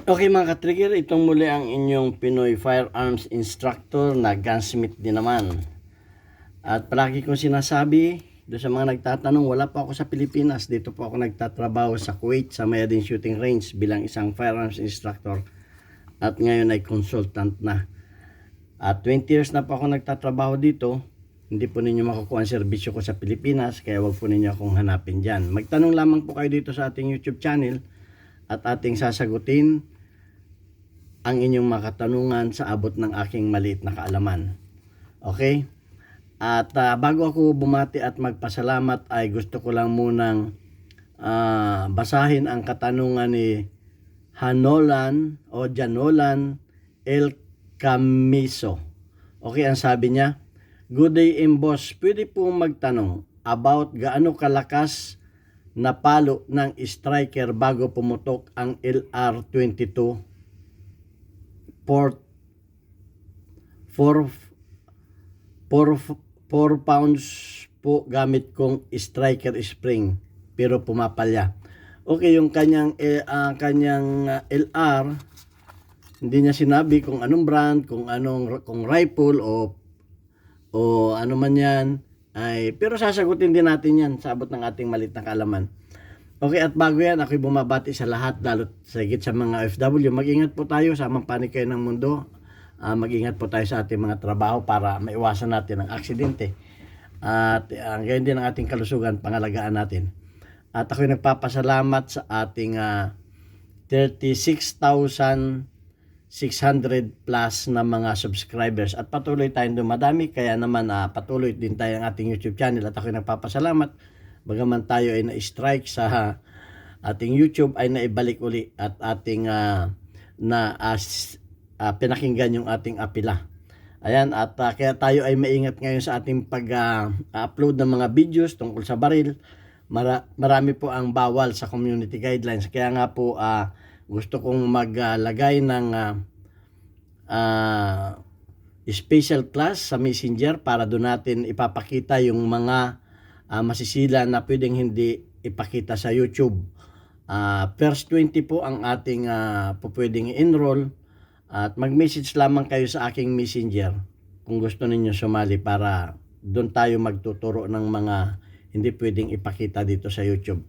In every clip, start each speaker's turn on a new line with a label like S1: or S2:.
S1: Okay mga ka-trigger, itong muli ang inyong Pinoy Firearms Instructor na gunsmith din naman. At palagi kong sinasabi, doon sa mga nagtatanong, wala pa ako sa Pilipinas. Dito po ako nagtatrabaho sa Kuwait sa Mayadin Shooting Range bilang isang firearms instructor. At ngayon ay consultant na. At 20 years na po ako nagtatrabaho dito. Hindi po ninyo makukuha ang serbisyo ko sa Pilipinas, kaya wag po ninyo akong hanapin dyan. Magtanong lamang po kayo dito sa ating YouTube channel at ating sasagutin ang inyong mga katanungan sa abot ng aking maliit na kaalaman. Okay? At bago ako bumati at magpasalamat ay gusto ko lang munang basahin ang katanungan ni Hanolan o Janolan El Camiso. Okay, ang sabi niya, "Good day, boss. Pwede pong magtanong about gaano kalakas na palo ng striker bago pumutok ang LR22 4 pounds po gamit kong striker spring pero pumapalya." Okay, yung kanyang LR, hindi niya sinabi kung anong brand, kung rifle o ano man yan, pero sasagutin din natin yan sa abot ng ating maliit na kaalaman. Okay, at bago yan, ako'y bumabati sa lahat, lalo sa higit sa mga OFW. Mag-ingat po tayo sa amang panig kayo ng mundo. Mag-ingat po tayo sa ating mga trabaho para maiwasan natin ang aksidente. At gayon din ang ating kalusugan, pangalagaan natin. At ako'y nagpapasalamat sa ating 36,600 plus na mga subscribers. At patuloy tayong dumadami, kaya naman patuloy din tayo ang ating YouTube channel. At ako'y nagpapasalamat. Bagaman tayo ay na-strike sa ating YouTube, ay naibalik uli at ating pinakinggan yung ating apila. Ayan, at kaya tayo ay maingat ngayon sa ating pag-upload ng mga videos tungkol sa baril. Marami po ang bawal sa community guidelines. Kaya nga po gusto kong maglagay ng special class sa Messenger para doon natin ipapakita yung mga masisila na pwedeng hindi ipakita sa YouTube. First 20 po ang ating pwedeng i-enroll at mag-message lamang kayo sa aking Messenger kung gusto ninyo sumali para doon tayo magtuturo ng mga hindi pwedeng ipakita dito sa YouTube.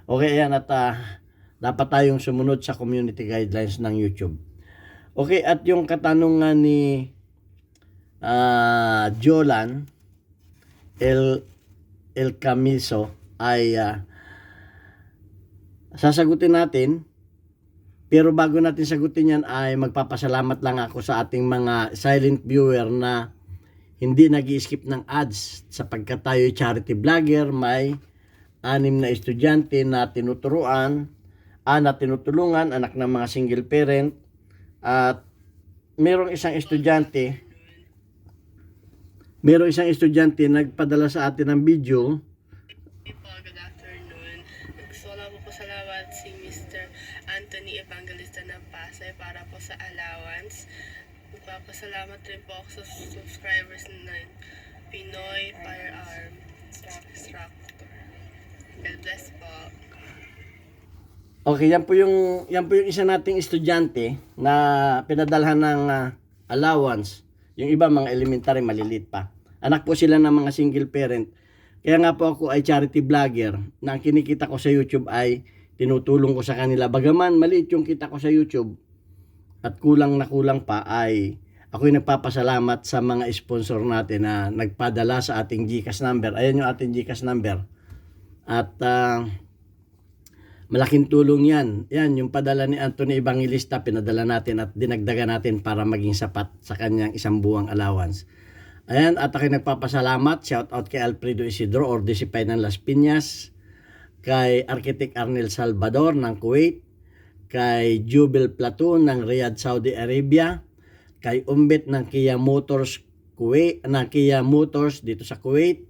S1: Okay, ayan, at dapat tayong sumunod sa community guidelines ng YouTube. Okay, at yung katanungan ni Jolan El Camiso ay sasagutin natin, pero bago natin sagutin yan ay magpapasalamat lang ako sa ating mga silent viewer na hindi nag-i-skip ng ads sapagkat tayo charity vlogger. May 6 na estudyante na tinutulungan, anak ng mga single parent, at merong isang estudyante nagpadala sa atin ng video.
S2: Good afternoon. Gusto ko lang po salamat si Mr. Anthony Evangelista ng Pasay para po sa allowance. Magpapasalamat rin po ako sa subscribers ng Pinoy Firearm Instructor. God bless po.
S1: Okay, yan po yung isa nating estudyante na pinadalhan ng allowance. Yung iba mga elementary, maliliit pa. Anak po sila ng mga single parent. Kaya nga po ako ay charity vlogger na ang kinikita ko sa YouTube ay tinutulong ko sa kanila. Bagaman maliit yung kita ko sa YouTube at kulang na kulang pa, ay ako'y nagpapasalamat sa mga sponsor natin na nagpadala sa ating GCash number. Ayan yung ating GCash number. At malaking tulong yan. Yan, yung padala ni Anthony Evangelista, pinadala natin at dinagdagan natin para maging sapat sa kanyang isang buwang allowance. Ayan, at ako'y nagpapasalamat. Shout out kay Alfredo Isidro or Disipay ng Las Piñas, kay Architect Arnel Salvador ng Kuwait, kay Jubel Platoon ng Riyadh, Saudi Arabia, kay Umbit ng Kia Motors dito sa Kuwait,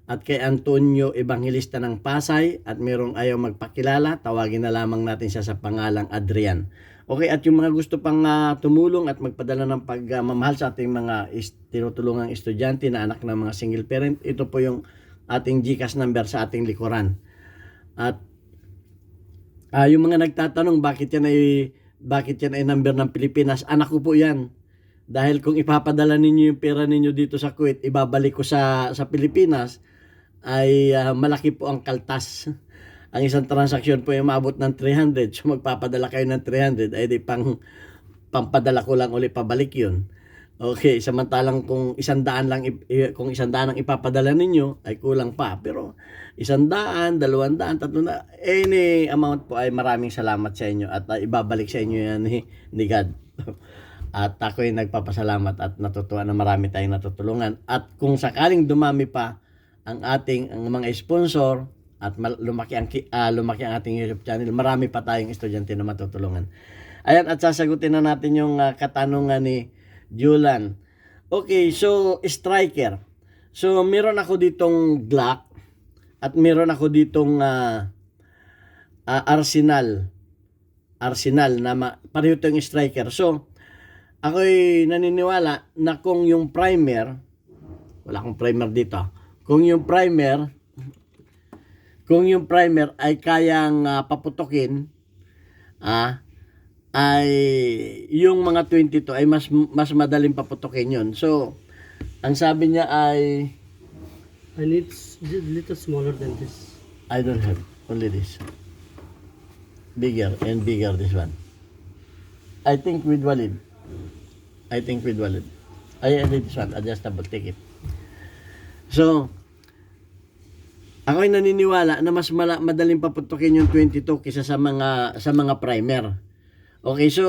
S1: at kay Antonio Evangelista ng Pasay. At merong ayaw magpakilala, tawagin na lamang natin siya sa pangalang Adrian. Okay, at yung mga gusto pang tumulong at magpadala ng pagmamahal sa ating mga tinutulungang estudyante na anak ng mga single parent, ito po yung ating GCash number sa ating likuran. At yung mga nagtatanong bakit yan ay bakit yan ay number ng Pilipinas? Anak ko po yan. Dahil kung ipapadala ninyo yung pera ninyo dito sa Kuwait, ibabalik ko sa Pilipinas, ay malaki po ang kaltas. Ang isang transaksyon po ay umabot ng 300. So magpapadala kayo ng 300, ay di pampadala ko lang ulit pabalik yun. Okay, samantalang kung 100 lang kung 100 ang ipapadala ninyo ay kulang pa. Pero 100, 200, 300, any amount po ay maraming salamat sa inyo at ibabalik sa inyo yan ni God. At ako ay nagpapasalamat at natutuwa na marami tayong natutulungan. At kung sakaling dumami pa ang mga sponsor at lumaki ang ating YouTube channel, marami pa tayong estudyante na matutulungan. Ayan, at sasagutin na natin yung katanungan ni Julan. Okay, so striker. So meron ako ditong Glock at meron ako ditong Arsenal. Arsenal na pareho itong striker. So ako'y naniniwala na kung yung primer, wala akong primer dito. Kung yung primer ay kayang paputukin, ay yung mga 22 ay mas madaling paputukin yun. So, ang sabi niya ay
S3: I need little smaller than this.
S1: I don't have, only this. Bigger and bigger this one. I think with Walid. I need this one, adjustable, take it. So, ako'y naniniwala na mas madaling paputukin yung 22 kaysa sa mga primer. Okay, so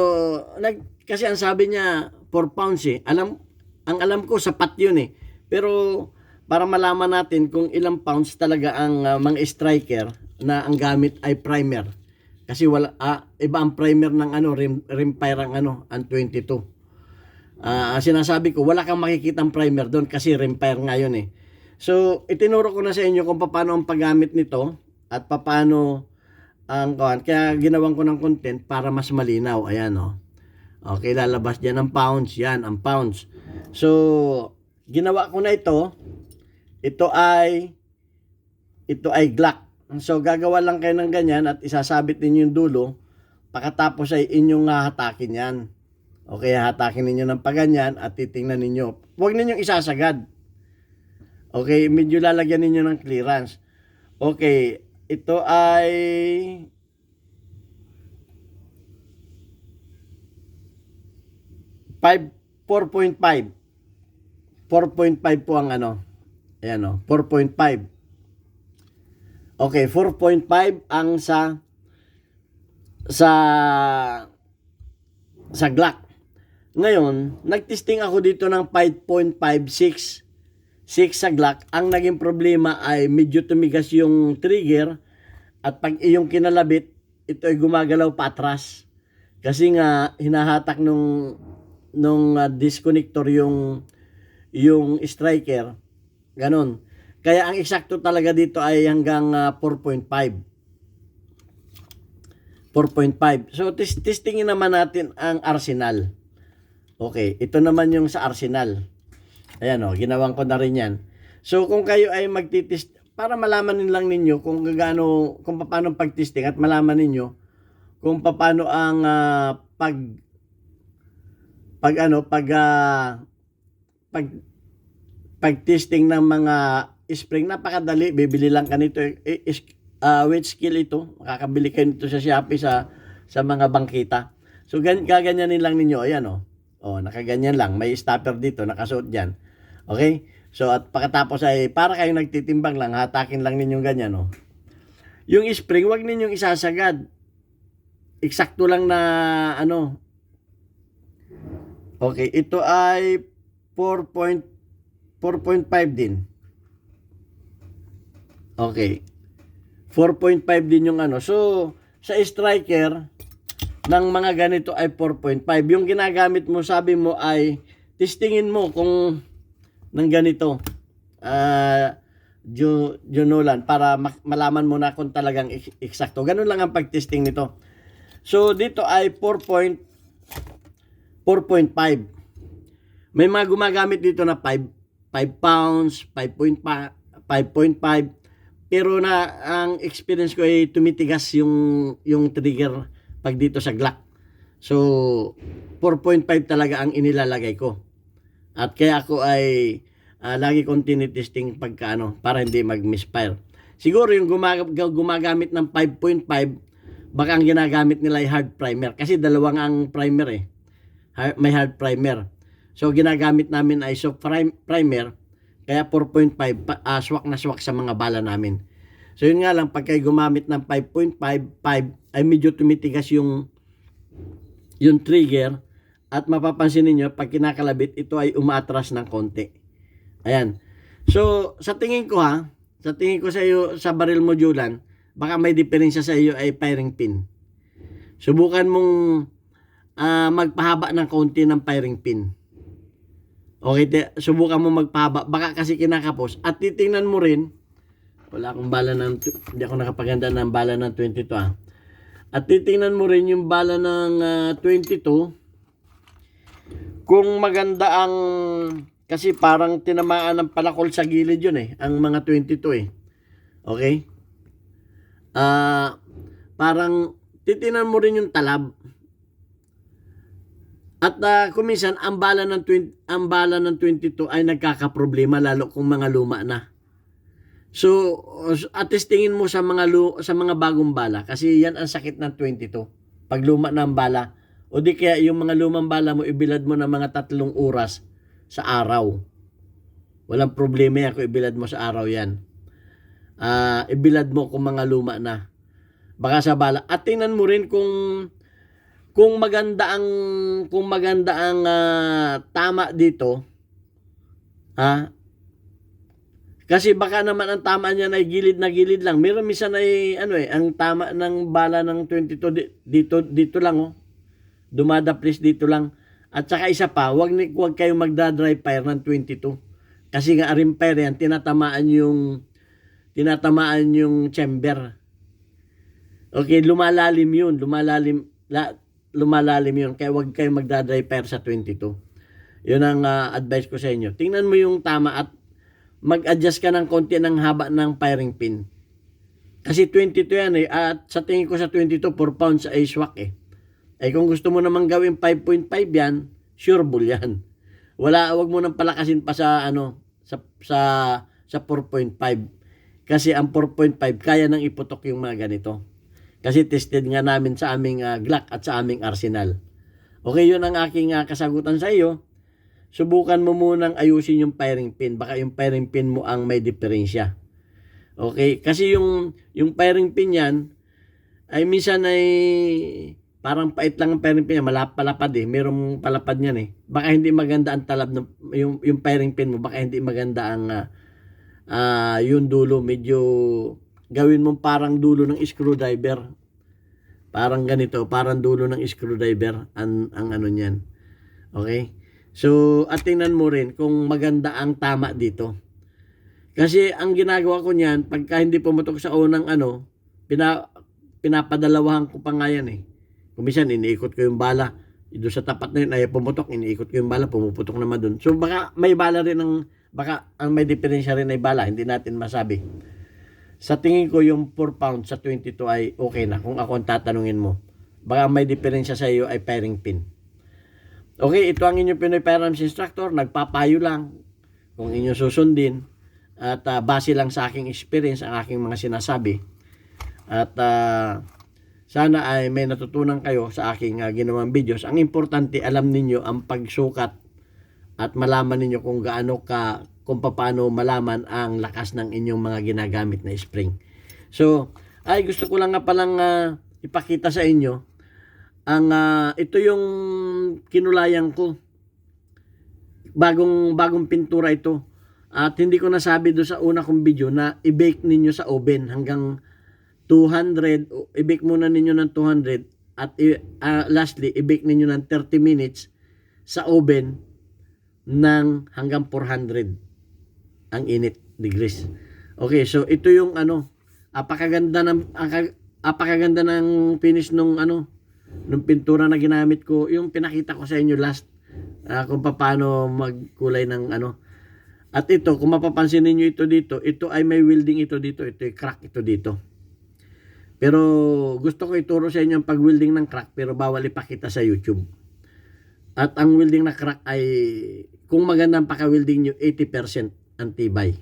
S1: kasi ang sabi niya 4 pounds eh. Ang alam ko sapat yun eh. Pero para malaman natin kung ilang pounds talaga ang mga striker na ang gamit ay primer. Kasi iba ang primer ng rimfire ang 22. Sinasabi ko, wala kang makikitang primer doon kasi rimfire nga yun eh. So, itinuro ko na sa inyo kung paano ang paggamit nito at paano ang kuhan. Kaya ginawan ko ng content para mas malinaw. Ayan o. Okay, lalabas dyan ang pounds. Yan, ang pounds. So, ginawa ko na ito. Ito ay Glock. So, gagawa lang kayo ng ganyan at isasabit ninyo yung dulo. Pagkatapos ay inyong hatakin yan. Okay, hatakin ninyo ng paganyan at titingnan ninyo. Huwag ninyong isasagad. Okay, medyo lalagyan ninyo ng clearance. Okay, ito ay 4.5. 4.5 po ang Ayan o, 4.5. Okay, 4.5 ang sa Glock. Ngayon, nagtesting ako dito ng 5.56 sa Glock. Ang naging problema ay medyo tumigas yung trigger at pag iyong kinalabit, ito ay gumagalaw patras. Kasi nga hinahatak nung disconnector yung striker. Ganon. Kaya ang eksakto talaga dito ay hanggang 4.5. 4.5. So testingin naman natin ang Arsenal. Okay, ito naman yung sa Arsenal. Ayan o, ginawan ko na rin yan. So kung kayo ay magtitest, para malaman lang ninyo kung paano pagtesting at malaman ninyo kung paano ang pagtesting ng mga spring. Napakadali, bibili lang ka nito. Weight scale ito, makakabili kayo nito sa Shopee sa mga bangkita. So gaganyanin lang ninyo, ayan o. Nakaganyan lang, may stopper dito, nakasuot dyan. Okay? So at pagkatapos ay para kayong nagtitimbang lang, hatakin lang ninyong ganyan o. Yung spring, wag ninyong isasagad. Eksakto lang na Okay, ito ay 4.5 din. Okay. 4.5 din yung So, sa striker ng mga ganito ay 4.5. Yung ginagamit mo, sabi mo ay testingin mo kung ng ganito. Junolan para malaman mo na kung talagang eksakto. Ganun lang ang pagtesting nito. So, dito ay 4.5. May mga gumagamit dito na 5 pounds, 5.5. Pero ang experience ko ay tumitigas yung trigger pag dito sa Glock. So 4.5 talaga ang inilalagay ko. At kaya ako ay lagi kong tinitesting pagka para hindi mag-misfire. Siguro yung gumagamit ng 5.5, baka ang ginagamit nila ay hard primer. Kasi dalawang ang primer eh. May hard primer. So ginagamit namin ay soft primer. Kaya 4.5, swak na swak sa mga bala namin. So yun nga lang, pag kayo gumamit ng 5.5, 5 ay medyo tumitigas yung trigger. At mapapansin niyo pag kinakalabit, ito ay umaatras ng konti. Ayan. So, sa tingin ko sa iyo, sa barrel modulan, baka may diferensya sa iyo ay firing pin. Subukan mong magpahaba ng konti ng firing pin. Okay, subukan mo magpahaba. Baka kasi kinakapos. At titingnan mo rin, wala akong bala hindi ako nakapaganda ng bala ng 22 At titingnan mo rin yung bala ng 22, kung maganda ang, kasi parang tinamaan ng palakol sa gilid yun ang mga 22 Okay? Parang titinan mo rin yung talab. At kuminsan ang bala ng 22 ay nagkakaproblema lalo kung mga luma na. So, atestingin mo sa mga bagong bala kasi yan ang sakit ng 22. Pag luma na ang bala, o di kaya yung mga lumang bala mo, ibilad mo ng mga 3 oras sa araw. Walang problema yan kung ibilad mo sa araw yan. Ibilad mo kung mga luma na. Baka sa bala. At tingnan mo rin kung maganda ang tama dito. Kasi baka naman ang tama niya ay gilid na gilid lang. Meron minsan ay ang tama ng bala ng 22 dito lang dumadaplis dito lang. At saka isa pa, wag kayong magda-dry fire ng 22. Kasi nga rim fire yan, tinatamaan yung chamber. Okay, lumalalim yun. Lumalalim yun. Kaya wag kayong magda-dry fire sa 22. Yun ang advice ko sa inyo. Tingnan mo yung tama at mag-adjust ka ng konti ng haba ng firing pin. Kasi 22 yan at sa tingin ko sa 22, 4 pounds ay swak kung gusto mo naman gawin 5.5 yan, sure bull yan. Wag mo nang palakasin pa sa 4.5. Kasi ang 4.5 kaya nang iputok yung mga ganito. Kasi tested nga namin sa aming Glock at sa aming arsenal. Okay, yun ang aking kasagutan sa iyo. Subukan mo munang ayusin yung firing pin. Baka yung firing pin mo ang may diferensya. Okay, kasi yung firing pin yan ay minsan ay parang pait lang ang firing pin niya, palapad merong palapad niyan Baka hindi maganda ang talab ng yung firing pin mo, baka hindi maganda ang yung dulo, medyo gawin mo parang dulo ng screwdriver. Parang ganito, parang dulo ng screwdriver ang niyan. Okay? So, at tingnan mo rin kung maganda ang tama dito. Kasi ang ginagawa ko niyan, pagka hindi pumutok sa unang pinapadalawahan ko pa nga yan Kung minsan, iniikot ko yung bala. Doon sa tapat na yun, ay pumutok, iniikot ko yung bala, pumuputok naman doon. So, baka may bala rin baka ang may diferensya rin ay bala, hindi natin masabi. Sa tingin ko, yung 4 pounds sa 22 ay okay na. Kung ako ang tatanungin mo, baka may diferensya sa iyo ay firing pin. Okay, ito ang inyong Pinoy Firearms Instructor. Nagpapayo lang kung inyong susundin. At base lang sa aking experience, ang aking mga sinasabi. At sana ay may natutunan kayo sa aking ginawang videos. Ang importante, alam ninyo ang pagsukat at malaman ninyo kung paano malaman ang lakas ng inyong mga ginagamit na spring. So, gusto ko lang nga palang ipakita sa inyo ito yung kinulayan ko. Bagong pintura ito. At hindi ko nasabi doon sa una kong video na i-bake ninyo sa oven hanggang 200, i-bake muna ninyo ng 200 at lastly, i-bake ninyo ng 30 minutes sa oven ng hanggang 400 ang init degrees. Okay, so ito yung apakaganda ng finish nung pintura na ginamit ko, yung pinakita ko sa inyo last kung paano magkulay ng At ito, kung mapapansin niyo ito dito, ito ay may welding ito dito, ito ay crack ito dito. Pero gusto ko ituro sa inyo ang pag-welding ng crack pero bawal ipakita sa YouTube. At ang welding na crack ay kung magandang paka-welding nyo 80% antibay.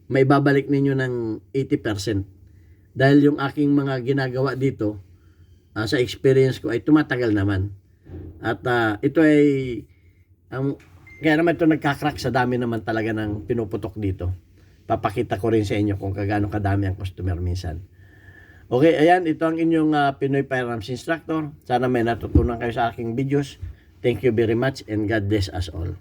S1: May babalik ninyo ng 80%. Dahil yung aking mga ginagawa dito sa experience ko ay tumatagal naman. At ito ay kaya naman ito nagka-crack sa dami naman talaga ng pinuputok dito. Papakita ko rin sa inyo kung gaano kadami ang customer minsan. Okay, ayan, ito ang inyong Pinoy Firearms Instructor. Sana may natutunan kayo sa aking videos. Thank you very much and God bless us all.